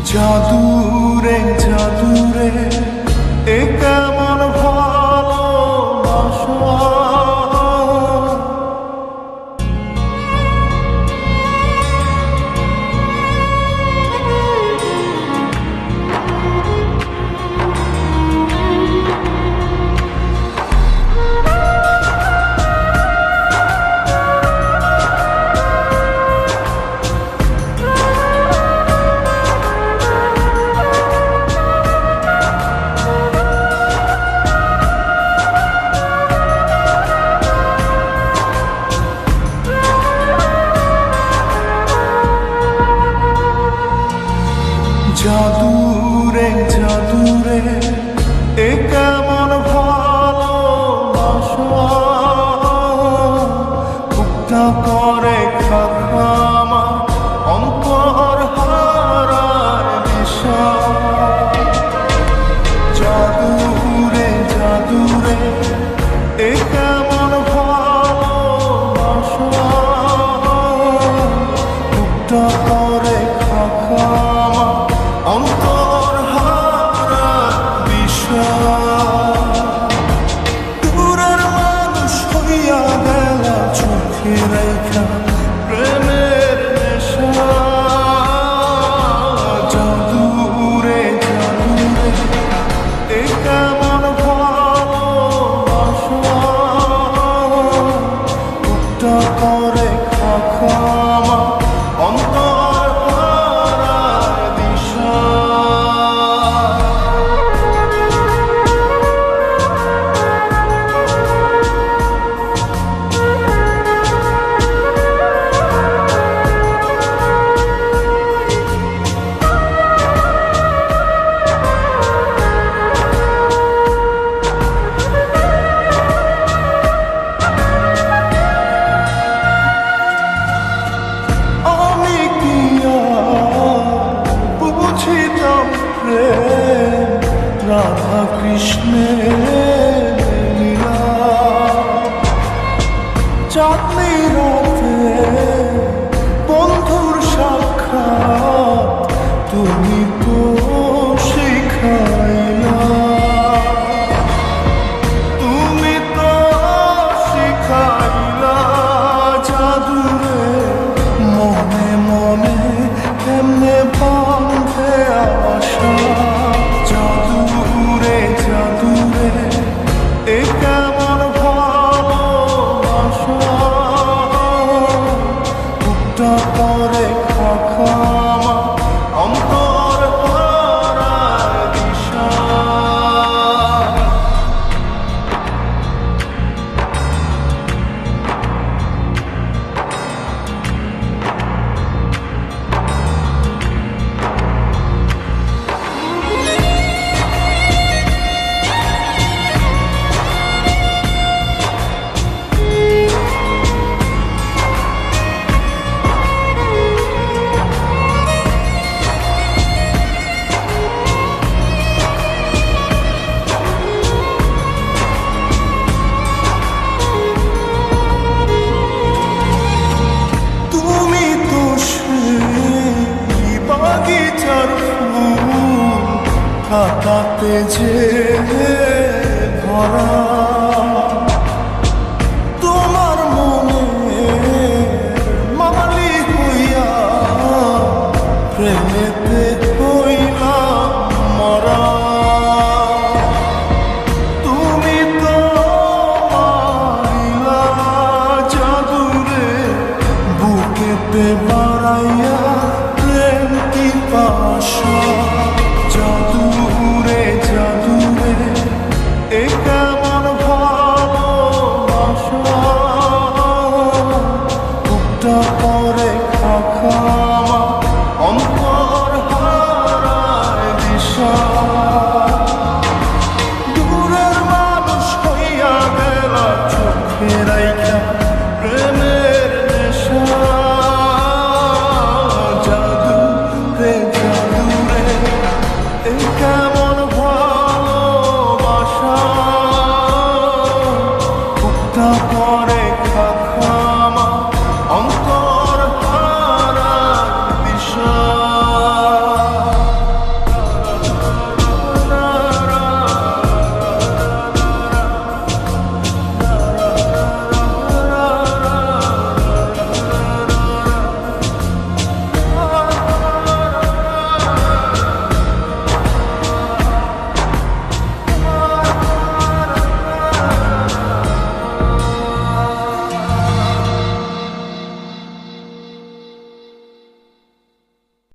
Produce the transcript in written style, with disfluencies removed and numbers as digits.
জাদুরে জাদুরে এ কেমন ভালোবাসা, জাদুরে জাদুরে এ কেমন ভালোবাসা, বুকটা করে খাখামা অন্তর হারায় দিশা। জাদুরে জাদুরে এ কেমন ভালোবাসা, বুকটা করে খাখামা অন্তর হারা দিশা। দূরের মানুষ হইয়া গেল চোখে রেখা প্রেমের নেশা। জাদুরে জাদুরে এ কেমন ভালোবাসা, বুকটা করে খাখামা অন্তর হারা দিশা। রাধা কৃষ্ণের লীলা, চাঁদনি রাতে বন্ধুর সাক্ষাৎ তুমি তো শিখাইলা, তুমি তো শিখাইলা। জাদুরে মনে মনে কেমনে বাঁধে আশা। জাদুরে জাদুরে এ কেমন ভালোবাসা, বুকটা করে খাখামা অন্তর হারায় দিশা। খাতাতে যে ভরা তোমার মনে মালি হইয়া প্রেমেতে